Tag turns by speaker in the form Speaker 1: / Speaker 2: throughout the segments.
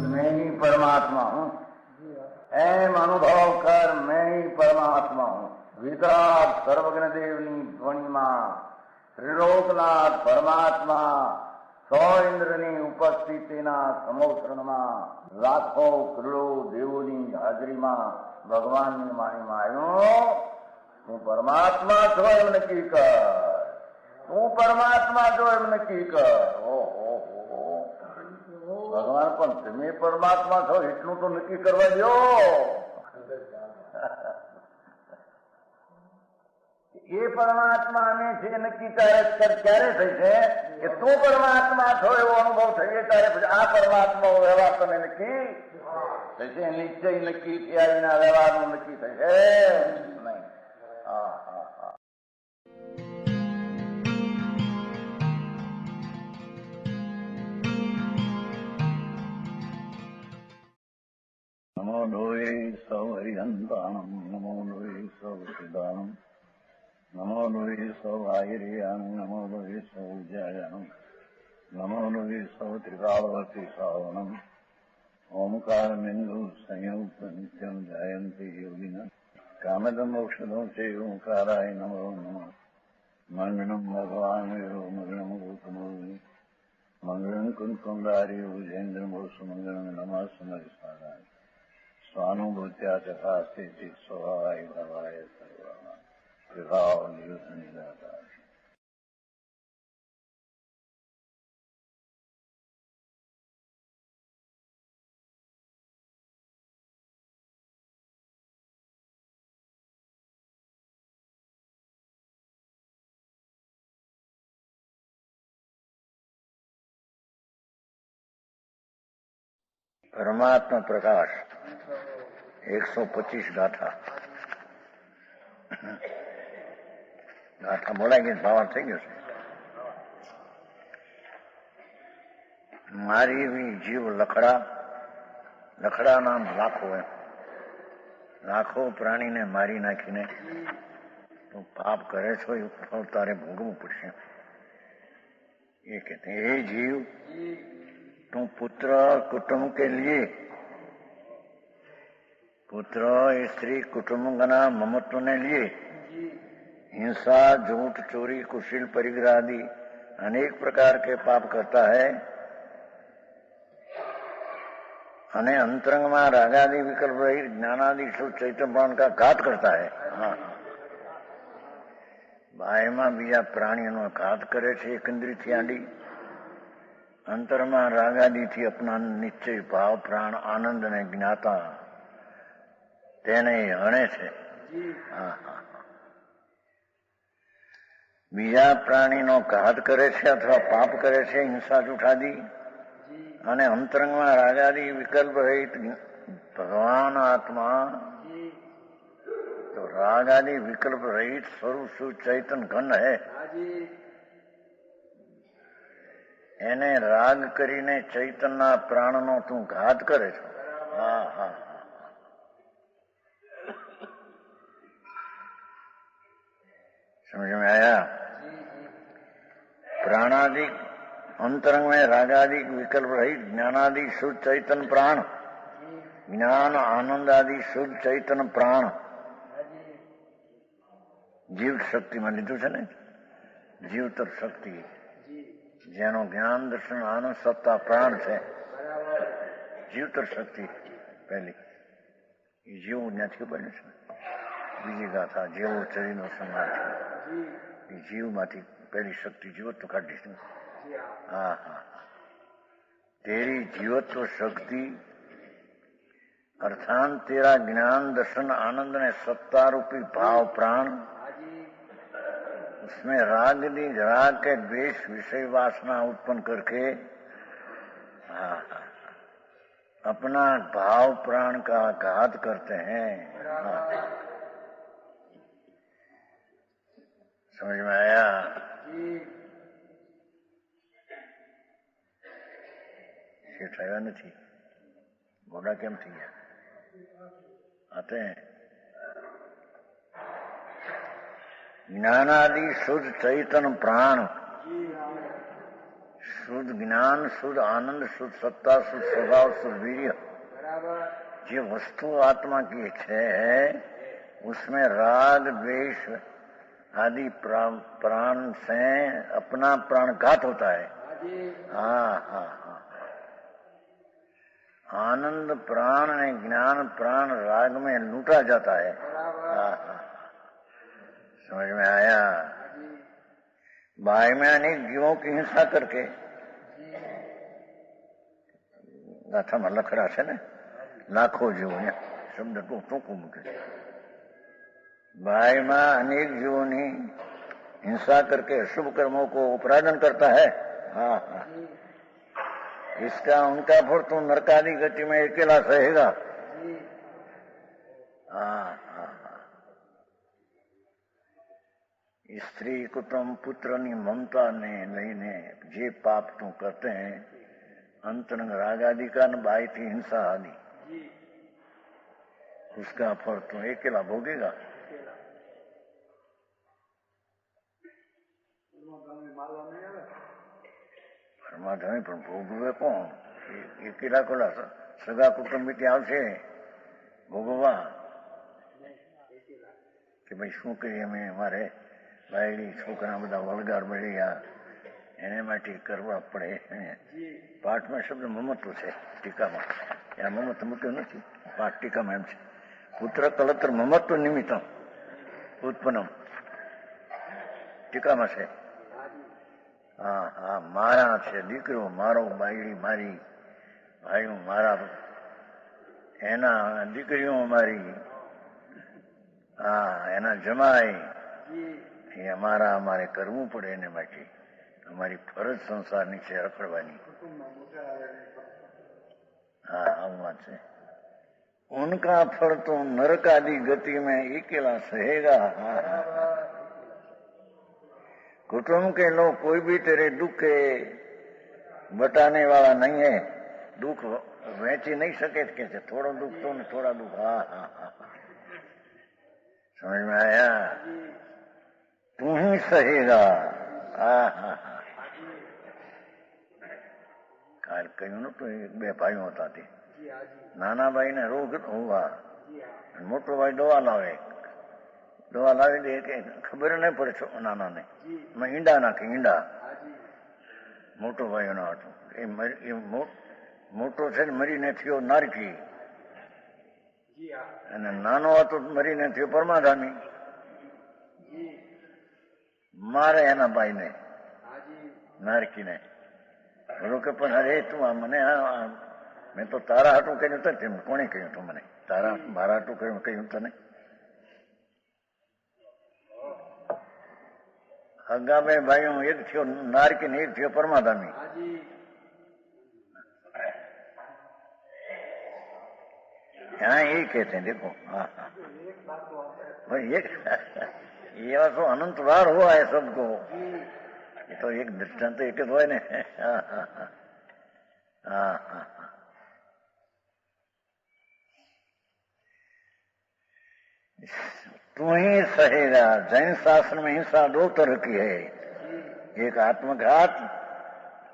Speaker 1: मैं ही परमात्मा हूँ, एम अनुभव कर मैं ही परमात्मा हूँ। वितराग सर्वज्ञ देवनी ध्वनिमा त्रिलोकनाथ परमात्मा सौ इंद्રની ઉપસ્થિતિના સમોત્સવમાં લાખો કરોડો દેવોની હાજરીમાં ભગવાનની વાણીમાં આવ્યો, તું પરમાત્મા છો એમ નક્કી કર, તું પરમાત્મા છો એમ નક્કી કર. ઓહો, ભગવાન પણ તમે પરમાત્મા છો એટલું તો નક્કી કરવા દો. એ પરમાત્માને છે નક્કી ક્યારે થઈ છે કે તું પરમાત્મા છો એવો અનુભવ થઈએ ત્યારે પછી આ પરમાત્મા વ્યવહાર તને નક્કી થશે. નિશ્ચય નક્કી થયા વિના વ્યવહારનું નક્કી થશે નહીં. હા હા હા. નમો લોહે સૌ હરિહંતાણમ, નમો લોહે સૌ સિદ્ધાણમ, નમો લોહે સૌ આયર્યાણ, નમો લોહે સૌ જયાણમ, નમો લોહે સૌ ત્રિકાળવતી શ્રાવણમ. ઓમકાર બિંદુ સંયુક્ત નિત્યમ જયંતિ યોગિના કામદમ ઔષધમ છે ઓંકારાય નમો નમઃ. મંગળમ ભગવાન વિરો મંગળમ ગૌતમોર્મિ મંગળમ કુંકુંડારી ભુજેન્દ્ર મોસુ મંગળમ નમઃ સમરિસ્વાદાય સ્વાનુભૂત્યા ચકાસ્તે સ્વભાવાય ભવાય સર્વા વિભાવ નિયુત નિરાકાર. પરમાત્મા પ્રકાશ 125 ગાથા. ગાથા બોલાઈ ગઈ, ભાવાર્થ થઈ ગયો છે. મારી એવી જીવ લખડા નામ લાખો, એમ લાખો પ્રાણીને મારી નાખીને તું પાપ કરે છો એ ફળ તારે ભોગવવું પડશે. ये कहते हैं, हे जीव तुम पुत्र कुटुंब के लिए, पुत्र स्त्री कुटुंबना ममत्व ने लिए हिंसा झूठ चोरी कुशील परिग्रह आदि अनेक प्रकार के पाप करता है અને અંતરંગમાં રાગાદि વિકલ્પ રહિત જ્ઞાનાદि શુદ્ધ ચૈતન્ય का घात करता है. બાહ્યમાં બીજા પ્રાણીઓનો ઘાત કરે છે એક ઇન્દ્રિયથી આંડી, અંતરમાં રાગાદિથી અપના નિશ્ચય ભાવ પ્રાણ આનંદ અને જ્ઞાતા તેને હણે છે. બીજા પ્રાણીનો ઘાત કરે છે અથવા પાપ કરે છે હિંસા જૂઠાદી, અને અંતરંગમાં રાગાદિ વિકલ્પ રહિત ભગવાન આત્મા तो राग आदि विकल्प रहित स्वरूप शुद्ध चैतन घन है. એને રાગ કરીને ચૈતનના પ્રાણનો તું ઘાત કરે છો. હા હા, समझ में आया? प्राणादिक अंतरंग में रागादि विकल्प रहित ज्ञानादि शुद्ध चैतन प्राण, ज्ञान आनंद आदि शुद्ध चैतन प्राण જીવ શક્તિમાં લીધું છે ને, જીવતર શક્તિ જેનો જ્ઞાન દર્શન આનંદ સત્તા પ્રાણ છે, જીવતર શક્તિ પહેલી એ જેવું જ્ઞાથી બન્યું છે. બીજી ગાથા જેવો ચરીનો સંહાર છે, એ જીવમાંથી પહેલી શક્તિ જીવત્વ કાઢી. હા હા, તેરી જીવત્વ शक्ति अर्थात तेरा ज्ञान दर्शन आनंद ने सत्ता रूपी भाव प्राण, उसमें राग के द्वेष विषय वासना उत्पन्न करके अपना भाव प्राण का घात करते हैं. समझ में आया? થયા નથી, મોડા કેમ થઈ ગયા? आते हैं। ज्ञानादि शुद्ध चैतन्य प्राण, शुद्ध ज्ञान, शुद्ध आनंद, शुद्ध सत्ता, शुद्ध स्वभाव, शुद्ध वीर्य, ये वस्तु आत्मा की है, उसमें राग द्वेष आदि प्राण से अपना प्राणघात होता है। हाँ हाँ हाँ, आनंद प्राण ने ज्ञान प्राण राग में लूटा जाता है। हाँ हाँ, समझ में आया। बाह्य में अनेक जीवों की हिंसा करके ગાથામાં લખડા છે ને, લાખો જીવો ને શબ્દ ટૂંકું મૂકે છે। बाह्य अनेक जीवों ने हिंसा करके शुभ कर्मों को उपराधन करता है। हाँ हाँ, इसका उनका फल तो नरकादि गति में अकेला सहेगा। हाँ हाँ हाँ, स्त्री कुटुंब पुत्र ની મમતા ને લઈને જે પાપ તું કરते हैं, अंतरंग रागादि का न बाह्य थी हिंसा आदि, उसका फल तो अकेला भोगेगा। પરમાત્મા પણ ભોગવે કોણ? એકેલા કોલા સગા કુટુંબી આવશે ભોગવવા કે ભાઈ શું કરીએ, અમે અમારે બાયડી છોકરા બધા વળગાર મળ્યા, એને માટે કરવા પડે। પાઠમાં શબ્દ મમત્વ છે, ટીકામાં આ મમત્વ મૂક્યું નથી, પાઠ ટીકામાં એમ છે, પુત્ર કલત્ર મમત્વ નિમિત્તમ ઉત્પન્નમ, ટીકામાં છે। હા હા, મારા છે દીકરો મારો, બાયડી મારી, ભાઈઓ મારા, એના દીકરીઓ મારી, હા એના જમાઈ, એ અમારા અમારે કરવું પડે, એને માટે हमारी फरज संसारनी છે રખડવાની। हाँ आऊ बात है, उनका फल तो नरक आदि गति में अकेला सहेगा। हाँ हाँ, कुटुंब के लोग कोई भी तेरे दुख के बटाने वाला नहीं है, दुख वहची नहीं सके कैसे, थोड़ा दुख तो न थोड़ा दुख। हाँ हाँ हाँ, समझ में आया। तू ही सहेगा। हाँ हाँ हाँ, काल कहूं न तो बे भाइयों होता थे, नाना भाई ने रोग हुआ, मोटो भाई दवा लावे, दवा लावी दे के खबर नहीं पड़े नाना ने, मैं ईंडा नाखी ईंडा मोटो भाई ना હતો, એ મોટો છે ને મરીને થયો નારકી, અને નાનો હતો મરીને થયો પરમાધામી। મારે એના ભાઈને નારકી ને બોલો કે પણ અરે તું મને મેં તો તારા હાટું કહ્યું હતું, કોણે કહ્યું તું મને, તારા મારા હાટું કહ્યું તને? હગા બે ભાઈઓ, એક થયો નારકી ને એક થયો પરમાધામી। हाँ यही कहते हैं, देखो। हाँ हाँ भाई, ये तो अनंत बार हुआ है सबको, ये तो एक दृष्टांत एक हुआ है। हाँ हाँ हाँ हाँ हाँ, तू ही सहेगा। जैन शास्त्र में हिंसा दो तरह की है, एक आत्मघात,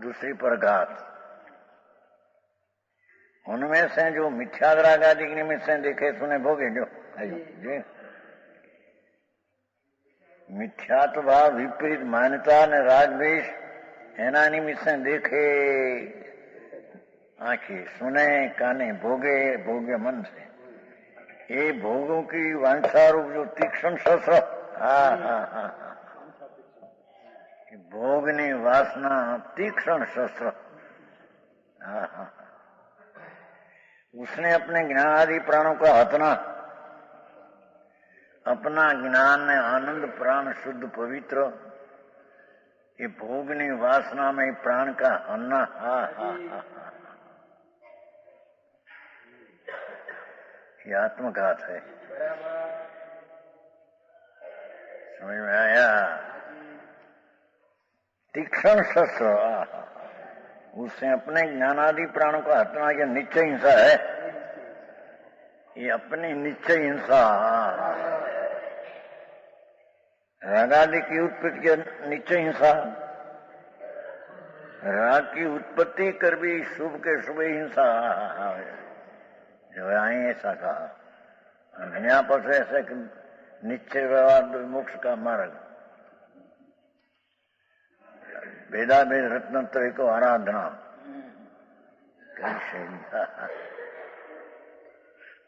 Speaker 1: दूसरी परघात। उनमें से जो मिथ्याद्राग आदि निमित्त से देखे सुने भोगे जो जी, मिथ्यात्व भाव विपरीत मान्यता ने राग द्वेष एना निमित्त से देखे, आंखें सुने, काने भोगे, भोगे मन से, ये भोगों की वांछा रूप जो तीक्ष्ण शस्त्र। हाँ हाँ हाँ हाँ, भोगनी वासना तीक्ष्ण शस्त्र। हाँ हाँ, उसने अपने ज्ञान आदि प्राणों का हतना, अपना ज्ञान ने आनंद प्राण शुद्ध पवित्र, ये भोगनी वासना में प्राण का हनना। हा हा हा, ये आत्मघात है। समझ में आया। तीक्ष्ण शस्त्र, उससे अपने ज्ञानादि प्राणों का हटना, यह निश्चय हिंसा है। ये अपनी निश्चय हिंसा, रागादि की उत्पत्ति निश्चय हिंसा, राग की उत्पत्ति कर भी शुभ के शुभ हिंसा, जो आए ऐसा कहा। यहाँ पर ऐसे निश्चय व्यवहार मोक्ष का मार्ग, भेदा भेद रत्नत्रय को आराधना, कई शैली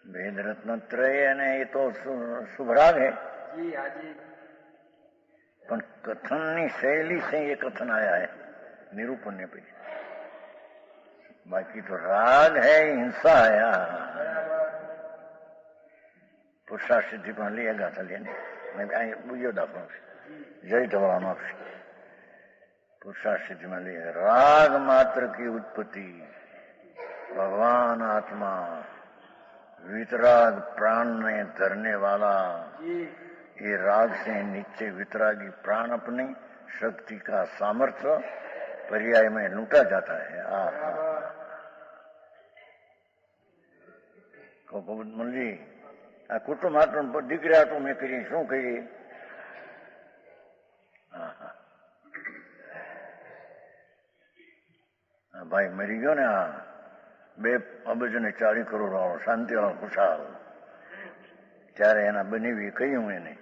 Speaker 1: भेद रत्नत्रय ने ये तो शुभराग है, पर कथन शैली से ये कथन आया है निरूपण पे, बाकी तो राग है, हिंसा है। पुरुषार्थ सिद्धि પણ લઈએ ગાથા લઈને બીજો દાખલો છે, જય ધવળાનો આપશે। पुरुषार्थ सिद्धि में लिए राग मात्र की उत्पत्ति, भगवान आत्मा वितराग प्राण में धरने वाला, ये राग से नीचे वितरागी प्राण अपनी शक्ति का सामर्थ्य पर्याय में लूटा जाता है। मुरली आ कुटुंब आत्म दीकरा तो मैं करी शू कही, भाई मरी गयो ने, 2 અબજ ને 40 કરોડ વાળો શાંતિ વાળો ખુશાલ, ત્યારે એના બનેવી કહ્યું એને,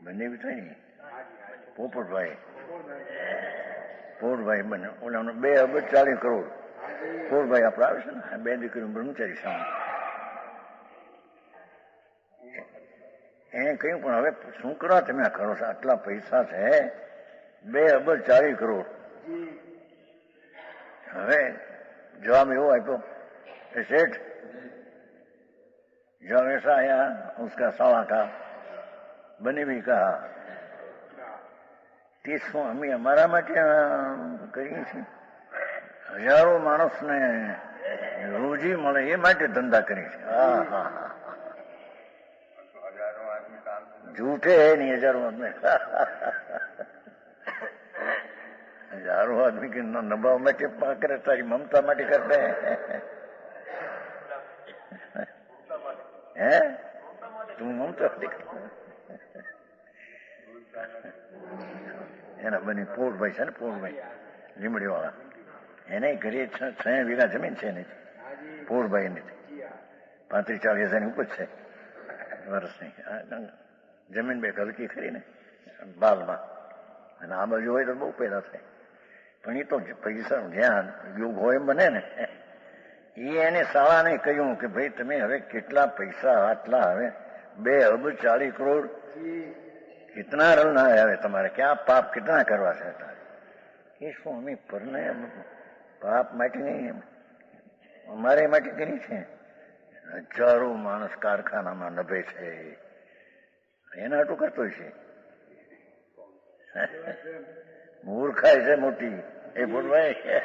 Speaker 1: બનેવી થઈ પોપટભાઈ બને, ઓલા 2 અબજ 40 કરોડ પોપટભાઈ આપડે આવે છે ને, 2 દીકરીઓ બ્રહ્મચારી સામે એને કહ્યું, પણ હવે શું કરવા તમે આ કરો છો, આટલા પૈસા છે, 2 અબજ 40 કરોડ। હવે जवाब वो आया तो सेठ जब ऐसा आया, उसका सवा था बने भी कहा 30 अमी हमारा માટે કરીએ છીએ, હજારો માણસને રોજી મળે એ માટે ધંધા કરીએ છીએ। झूठे है नहीं, हजारों आदमी हजारों आदमी के नभाव में टिप्पा करे, तारी ममता माटी करते हैं, तुम ममता माटी એના બની પોળભાઈ છે ને, પોળભાઈ લીમડી વાળા, એને ઘરે 6 વીઘા જમીન છે ને, પોળભાઈ ની 35-40 હજારની ઉપજ છે વર્ષની જમીન, 2 હલકી ખરી ને બાલમાં, અને આ બાજુ હોય તો બહુ પેદા થાય, પણ એ તો પૈસા જ્યાં યોગ હોય એમ બને ને। એને શાળાને કહ્યું કે ભાઈ તમે હવે કેટલા પૈસા, આટલા હવે 2 અબજ 40 કરોડ कितना रलना है, હવે તમારે क्या पाप कितना કરવા છે તારે, એ શું અમે પરને પાપ માટે નહીં, અમારે માટે કરી છે। હજારો માણસ કારખાનામાં નભે છે, એના હાટું કરતો છે, મૂર્ખાઈ છે મોટી એ બોલવાય,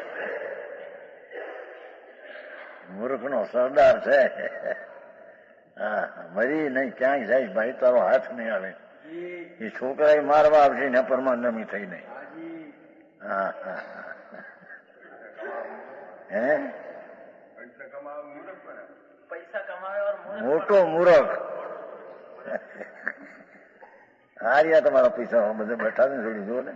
Speaker 1: મૂર્ખ નો સરદાર છે। હા, મરી નહીં ક્યાંય જાય ભાઈ, તારો હાથ નહીં આવે, એ છોકરા મારવા આવશે ને પરમાનમી થઈ નહીં। હે મોટો મૂર્ખ હાર્યા તમારા પૈસા બધે બેઠા ને, થોડી જો ને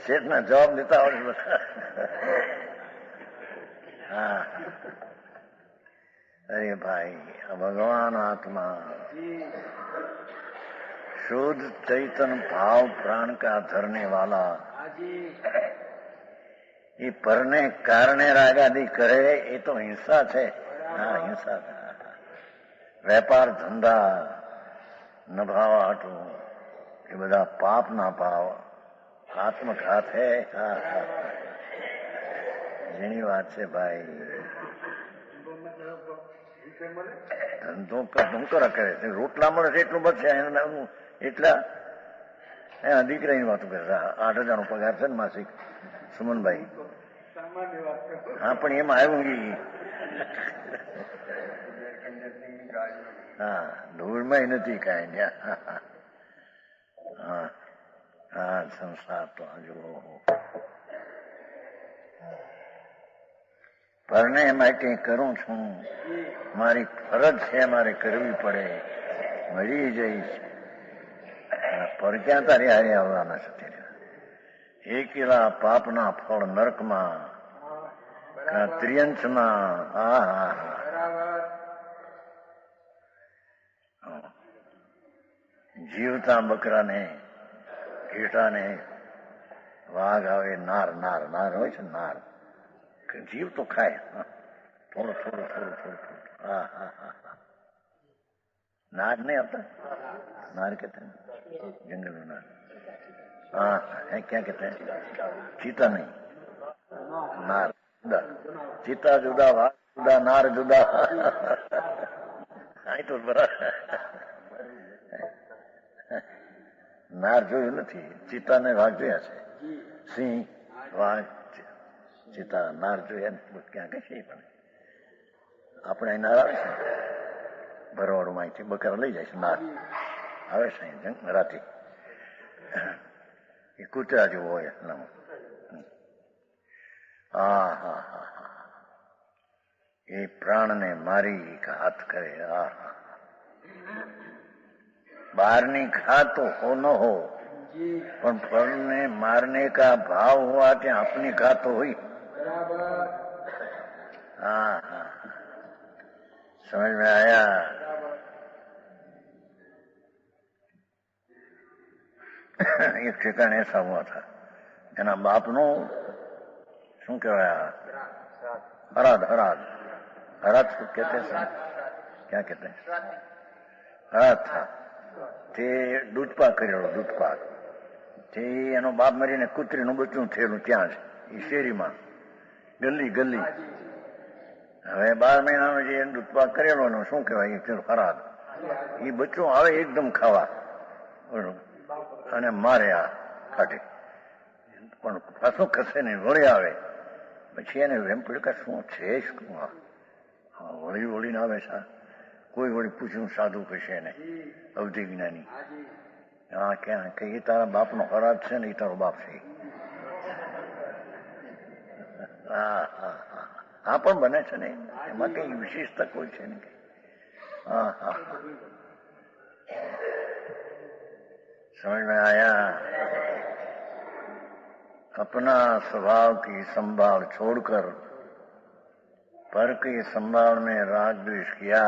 Speaker 1: શેઠ ના જવાબ દેતા આવડે બધા। હા, અરે ભાઈ, ભગવાન આત્मा शुद्ध चैतन भाव प्राण का धरने वाला, ये परने कारणे रागादि करे ये तो हिंसा है। हाँ, हिंसा વેપાર ધંધા નભાવા હાટું એ બધા પાપ ના ભાવ, આત્મઘાત હે। જેની વાત છે ભાઈ, ધંધો ધંકરા કરે છે, રોટલા મળે છે એટલું બચશે, એટલા એના દીકરાની વાતો કરે છે। 8,000 નો પગાર છે ને માસિક સુમનભાઈ, હા પણ એમાં આવ્યું હા, ધૂળમાં નથી કાંઈ। હા હા, સંસાર તો જો પરને માટે કરું છું, મારી ફરજ છે, મારે કરવી પડે, મળી જઈશ. પર ક્યાં તારી હારે આવવાના છે? એકેલા પાપના ફળ નરકમાં, ત્રિયંશમાં. જીવતા બકરાને, ઘેટાને વાઘ આવે, નાર નાર નાર હોય છે, નાર જીવ તો ખાય, થોડું થોડું થોડું થોડું. હા હા હા, नार नहीं आता, नार कहते हैं जंगल में नार. हाँ है, क्या कहते हैं? चीता नहीं, नार जुदा. चीता जुदा, वाघ जुदा, नार जुदा. હા તો બરાબર. નાર જોયું નથી, ચિત્તા ને વાઘ જોયા છે. સિંહ, વાઘ, ચિત્તા, નાર જોયા નથી. ક્યાં કશી પણ આપણે અહીં નાર આવે છે, ભરવાડું માંથી બકરા લઈ જાય છે, નાર આવે છે જંગ રાતે. એ કૂતરા જેવું હોય. હા હા હા હા, એ પ્રાણને મારી ઘાત કરે. હા હા, बाहरनी घात तो हो न हो, पर परने मारने का भाव हुआ कि अपनी घात तो हुई. हाँ हाँ, समझ में आया? एक ठिकाने ऐसा हुआ था, એના બાપનું શું કહેવાય, હરાદ હરાદ હરાદ શું કહેते हैं, क्या कहते हैं, હરાદ था. તે દૂધપાક કરેલો, દૂધપાક. તે એનો બાપ મરીને કૂતરીનું બચ્ચું થયેલું ત્યાં જ એ શેરીમાં, ગલી ગલી. હવે 12 મહિનાનો જે દૂધપાક કરેલો એનો શું કહેવાય, હરાદ. એ બચ્ચું આવે એકદમ ખાવા અને મારે આ કાઢે, પણ પાછું ખસે નહીં, વળી આવે. પછી એને એમ પડ્યું કે શું છે, શું વળી વળીને આવે છે. કોઈ વળી પૂછ્યું, સાધુ કહેશે એને, અવધિ જ્ઞાની. હા ક્યાં કે એ તારા બાપનો હરાજ છે ને, એ તારો બાપ છે. હા હા હા, આ પણ બને છે ને, એમાં કઈ વિશેષતા કોઈ છે ને. હા હા, समझ में आया? अपना स्वभाव की संभाल छोड़कर पर की संभाल में राग द्वेष किया,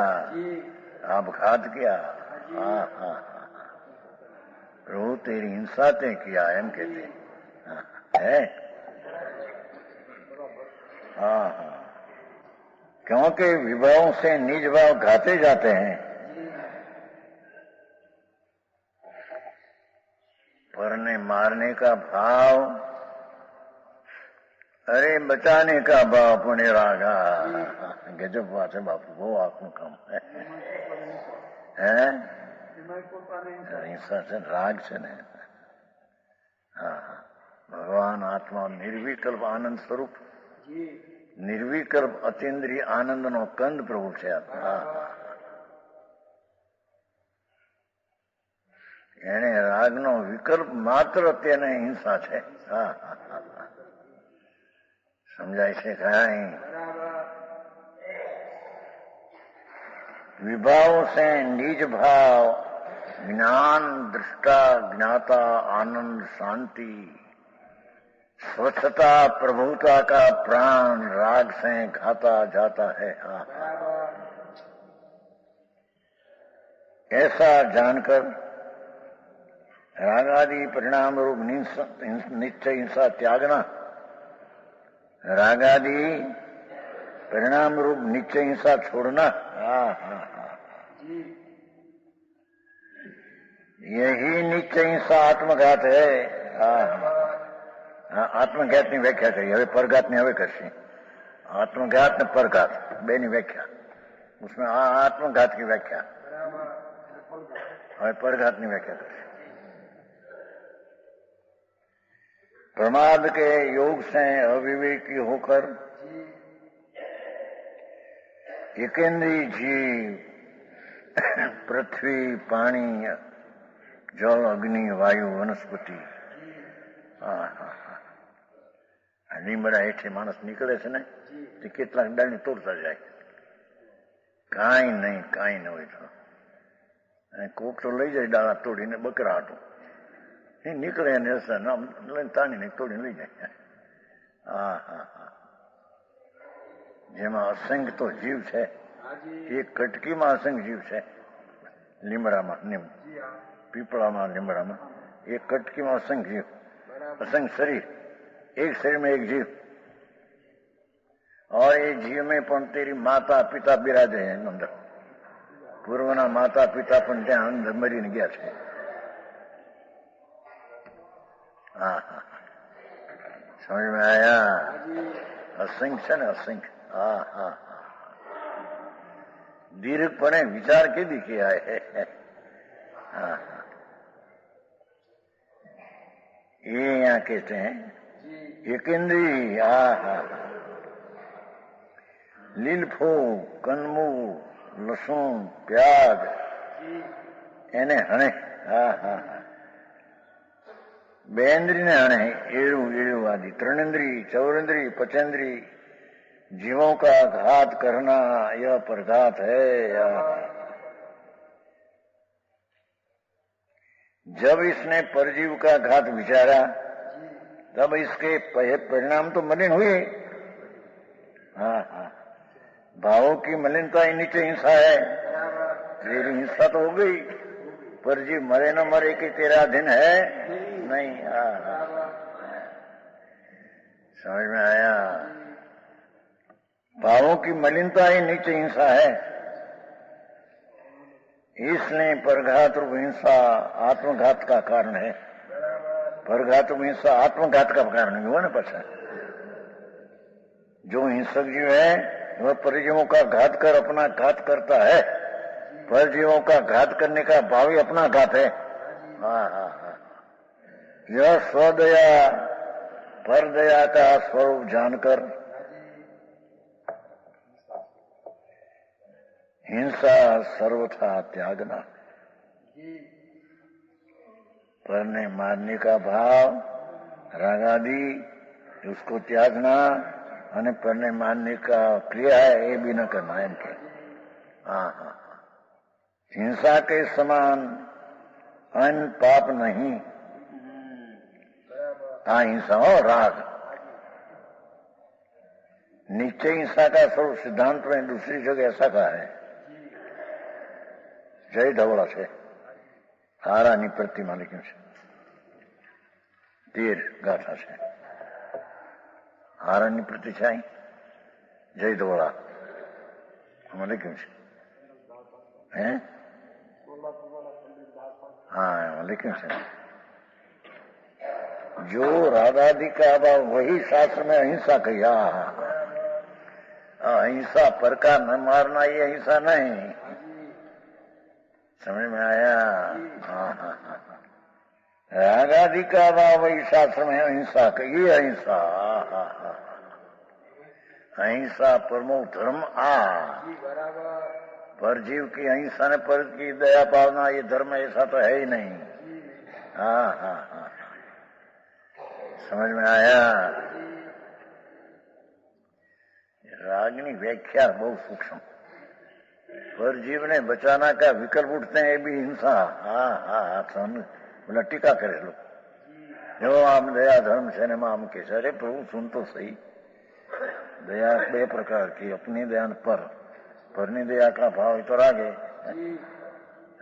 Speaker 1: आपघात किया. हाँ हाँ हाँ, प्रभु तेरी हिंसा ते किया, एम कहते है. हाँ हाँ, क्योंकि विभावों से निज भाव घाते जाते हैं. परने मारने का भाव, अरे बचाने का भाव पुण्य रागा. गजब बात है बापू, वो आपનું કામ હે. हिंसा से राग से ने. हाँ, भगवान आत्मा निर्विकल्प आनंद स्वरूप, નિર્વિકલ્પ અતિન્દ્રિય આનંદનો કંદ પ્રભુ છે. એને રાગનો વિકલ્પ માત્ર તેને હિંસા છે. સમજાય છે કઈ? विभाव से निज भाव, ज्ञान दृष्टा ज्ञाता आनंद शांति स्वच्छता प्रभुता का प्राण राग से घाता जाता है. ऐसा जानकर रागादि परिणाम रूप नित्य हिंसा त्यागना, रागादि परिणाम रूप नित्य हिंसा छोड़ना. यही नित्य हिंसा आत्मघात है. આત્મઘાતની વ્યાખ્યા કરી, હવે પરઘાતની હવે કરશે. આત્મઘાત ને પરઘાત બેની વ્યાખ્યા, उसमें आत्मघात की व्याख्या, હવે પરઘાતની વ્યાખ્યા કરશે. प्रमाद के योग से अविवेकी होकर एकेंद्रीय जीव पृथ्वी पानी जल अग्नि वायु वनस्पति હા હા હા લીમડા હેઠે માણસ નીકળે છે ને તે કેટલાક ડાળી તોડતા જાય, કાંઈ નહીં કાંઈ ન હોય તો. અને કોક તો લઈ જાય ડાળા તોડીને બકરા હાટું, એ નીકળે અને લઈને તાણીને તોડીને લઈ જાય. હા હા હા જેમાં અસંખ્ય તો જીવ છે, એક કટકીમાં અસંખ્ય જીવ છે. લીમડામાં પીપળામાં લીમડામાં એક કટકીમાં અસંખ્ય જીવ, असंख्य शरीर, एक शरीर में एक जीव, और ये जीव में पण तेरी माता पिता बिराजे हैं अंदर. पूर्वना माता पिता पण ત્યાં અંદર મરીને ગયા છે. હા હા સમજ में आया? असंख्य છે ને असंख्य. હા હા હા दीर्घपणे विचार केदी किया है. हाँ ये यहाँ कहते हैं एक इंद्री. हा हा લીલફો, કનમૂ, લસણ, પ્યાજ એને હણે. હા હા હા બેન્દ્રી ને हणे एड़ू एड़ू आदि त्रिनेन्द्री, चौरेन्द्री, पचेंद्री जीवों का घात करना यह प्रघात है. जब इसने परजीव का घात विचारा तब इसके परिणाम तो मलिन हुए. हाँ हाँ भावों की मलिनता ही नीचे हिंसा है. तेरी हिंसा तो हो गई, परजीव मरे न मरे कि तेरा अधीन है नहीं. हाँ हाँ समझ में आया? भावों की मलिनता ही नीचे हिंसा है, इसलिए परघात रूप हिंसा आत्मघात का कारण है. परघात रूप हिंसा आत्मघात का कारण हुआ ना. पछा जो हिंसक जीव है वह परिजीवों का घात कर अपना घात करता है. परजीवों का घात करने का भाव ही अपना घात है. हाँ हाँ हाँ यह स्वदया परदया का स्वरूप जानकर हिंसा सर्वथा त्यागना. परने मारने का भाव रागादि उसको त्यागना, અને પરને મારने का क्रिया है ये भी न करना. एम के हाँ हाँ हिंसा के समान अन्य पाप नहीं. हाँ हिंसा हो राग निश्चय हिंसा का स्वरूप सिद्धांत में दूसरी जगह ऐसा कहा है. जय धवड़ा છે હારાની પ્રતિમા લખ્યું છે, 13 ગાથા છે. હારાની પ્રતિ છે જય ધવળા આમાં લખ્યું છે. હે हाँ लेकिन जो राधादि का अभाव वही शास्त्र में अहिंसा कही. अहिंसा पर का न मारना ये अहिंसा नहीं. समझ में आया? हाँ हाँ हाँ रागादि का अभाव वही शास्त्र में अहिंसा कही. अहिंसा अहिंसा परमो धर्म पर जीव की अहिंसा ने पर की दया पावना ये धर्म ऐसा तो है ही नहीं. हाँ हाँ हाँ समझ में आया? रागनी व्याख्या बहुत सूक्ष्म. पर जीव ने बचाना का विकल्प उठते हैं ये भी हिंसा. हाँ हाँ हाँ बोला टीका करे लोग जो आम दया धर्म से ने आम के. अरे प्रभु सुन तो सही. दया 2 प्रकार की, अपनी दया पर. परनी दया का भाव तो रागे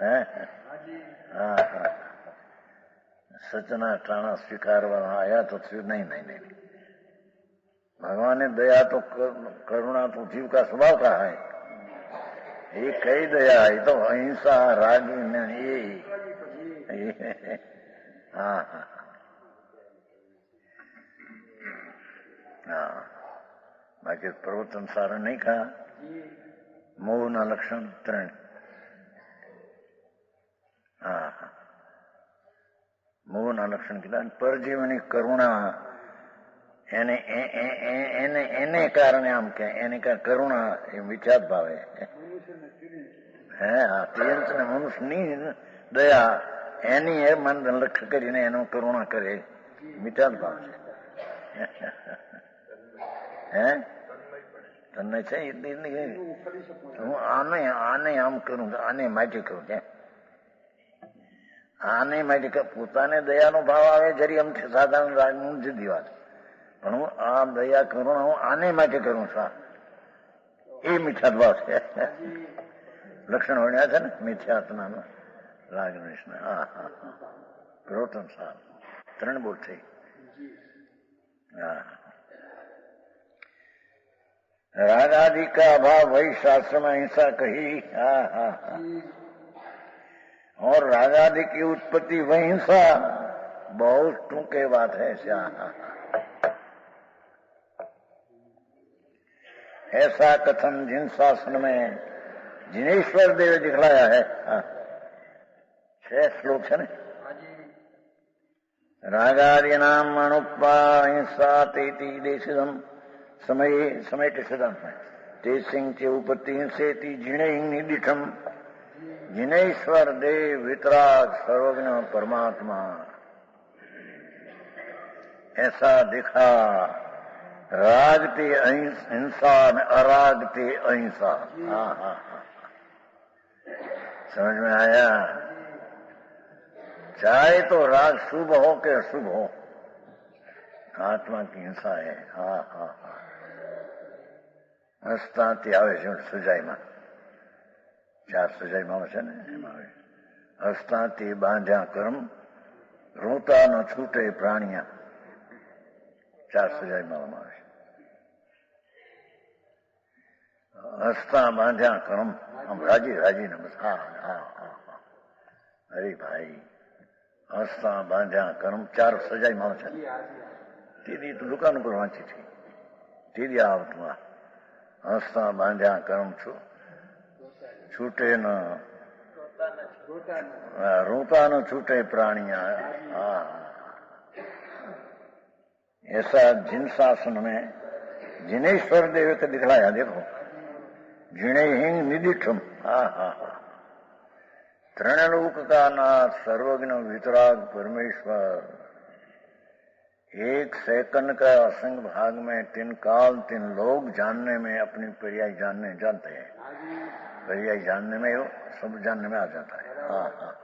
Speaker 1: है. हाँ हाँ सचना टाणा स्वीकारवा आया तो नहीं नहीं नहीं भगवान ने दया तो करुणा तो जीव का स्वभाव का है. ये कई दया है तो अहिंसा राग ये. हाँ हाँ हाँ बाकी प्रवचन सारा नहीं कहा. મોહના લક્ષણ 3. હા હા મોહના લક્ષણ કીધા. પરજીવની કરુણા એને એને એને કારણે આમ કે એને કરુણા એ વિચાર ભાવે હે. હા તે મનુષ્યની દયા એની એ મન લક્ષ્ય કરીને એનો કરુણા કરે. મીઠા જ ભાવ છે. હે તને છે હું આને આમ કરું, આને માટે કરું છે, આને માટે પોતાને દયાનો ભાવ આવે જરી આમ સાધારણ જુદી વાત, પણ હું આ દયા કરું હું આને માટે કરું છું, એ મીઠા ભાવ છે. લક્ષણ વણ્યા છે ને મિથ્યાત્માનો રાગ દ્વેષના. હા હા હા પ્રવર્તન સાર 3 બોલ થઈ. હા रागादि का अभाव वही शास्त्र में अहिंसा कही. हाँ हाँ हाँ और रागादि की उत्पत्ति वही हिंसा, बहुत टूके बात है. ऐसा कथन जिन शासन में जिनेश्वर देव दिखलाया है. 6 श्लोक है ना. रागादि नाम अनुपा हिंसा तेती देशिदम समये समेट सदम ते सिंह चे उपति हिंसेति जिणे निदिठम जिनेश्वर देव वितराग सर्वज्ञ परमात्मा. ऐसा दिखा रागते हिंसा न अरागते अहिंसा. हाँ हाँ हाँ समझ में आया. चाहे तो राग शुभ हो कि अशुभ हो, आत्मा की हिंसा है. हाँ हाँ हाँ હસતાથી આવે છે સજાઈમાં, 4 સજાઈમાં આવે છે ને, એમાં આવે હસતાથી બાંધ્યા કર્મ રોતા ન છૂટે પ્રાણિયા, 4 સજાઈમાં આવે છે. હસતા બાંધ્યા કર્મ આમ રાજી રાજી ને બસ. હા હા હા હા અરે ભાઈ હસતા બાંધ્યા કર્મ 4 સજાઈમાં આવે છે. દીદી તો દુકાન ઉપર વાંચી હતી, દીદી આવતું હસતા બાંધ્યા કર્મ છૂટે ન रोता न छूटे प्राणिया. ऐसा जिन शासन में जिनेश्वर देव को दिखलाया. देखो जिणे हिंग निदिठम. हाँ हाँ हाँ त्रणलोक का नाथ सर्वज्ञ वितराग परमेश्वर. 1 सेकंड का असंग भाग में 3 काल 3 लोग जानने में अपनी पर्याय जानते हैं. पर्याय जानने में वो सब जानने में आ जाता है. हाँ हाँ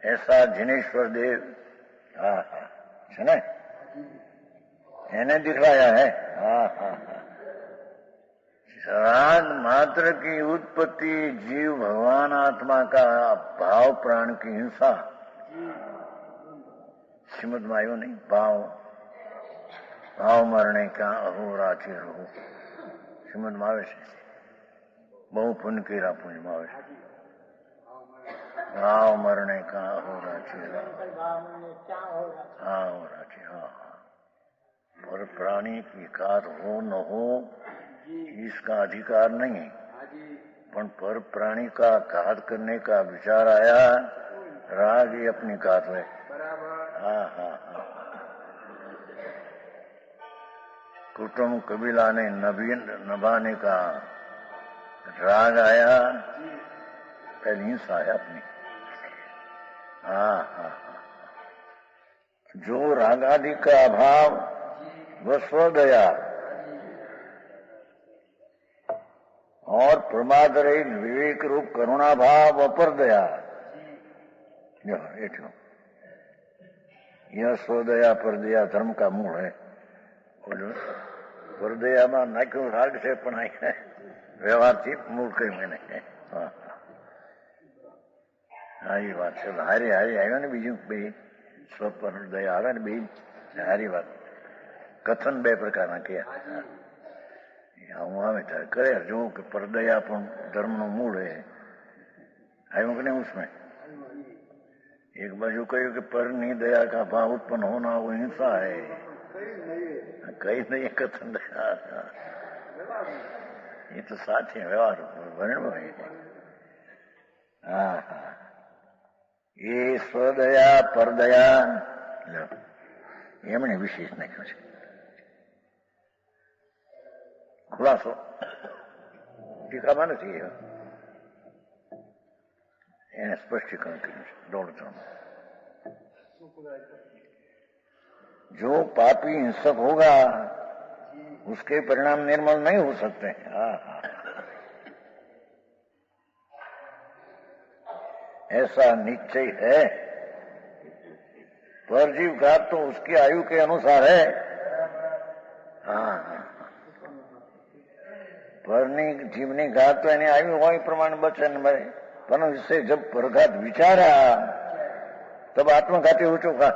Speaker 1: ऐसा जिनेश्वर देव. हाँ हाँ है ना, એને दिखलाया है. हाँ हाँ हाँ राग मात्र की उत्पत्ति जीव भगवान आत्मा का भाव प्राण की हिंसा. श्रीमद मायो नहीं भाव मरने का अहोराची रहो. श्रीमद मावे છે बहु पुण्य केरा पुण्य मावे છે. भाव मरने का अहोराची रहो. अहोराची. हाँ पर प्राणी की कार हो न हो इसका अधिकार नहीं, पर प्राणी का घात करने का विचार आया, राग ही अपनी घात है. हाँ हाँ हाँ कुटुंब कबीला ने नभाने का राग आया, पहली हिंसा है अपनी. हाँ हाँ हाँ जो रागादि का अभाव वह स्वदया और प्रमाद रहित विवेक रूप करुणा भाव अपर दया. यह स्वदया पर दया धर्म का मूल है. પરદયામાં નાખ્યું રાગ છે પણ વ્યવહારથી મૂળ કઈ મને. હા એ વાત છે. હારી આવ્યો ને બીજું બે સ્વપર દયા આવે ને બે હારી વાત. કથન 2 પ્રકારના કયા હું આવે ત્યારે કરે જો કે પરદયા પણ ધર્મનું મૂળ હે. આવ્યું કે નહીં उसमें एक बाजू कहू कि पर नहीं दया का भाव उत्पन्न होना वो हिंसा है. कई नहीं कथन. ये तो साथ ही व्यवहार वर्ण है. हाँ हाँ ये स्वदया परदया એમણે વિશેષ નાખ્યો છે. ખુલાસો ટીકામાં નથી, એને સ્પષ્ટીકરણ કર્યું છે. 1.5 जो पापी हिंसक होगा उसके परिणाम निर्मल नहीं हो सकते। ऐसा निश्चय है। परजीव घात तो उसकी आयु के अनुसार है। पરની જીવની ઘાત તો એની આયુ હોય પ્રમાણે બચે ને મરે, પણ इससे जब परघात विचारा तब आत्मघाती हो चुका।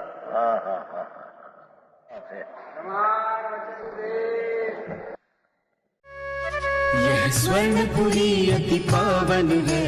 Speaker 2: यह स्वर्णपुरी अति पावन है,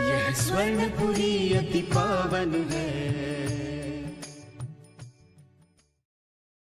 Speaker 2: यह स्वर्णपुरी अति पावन है।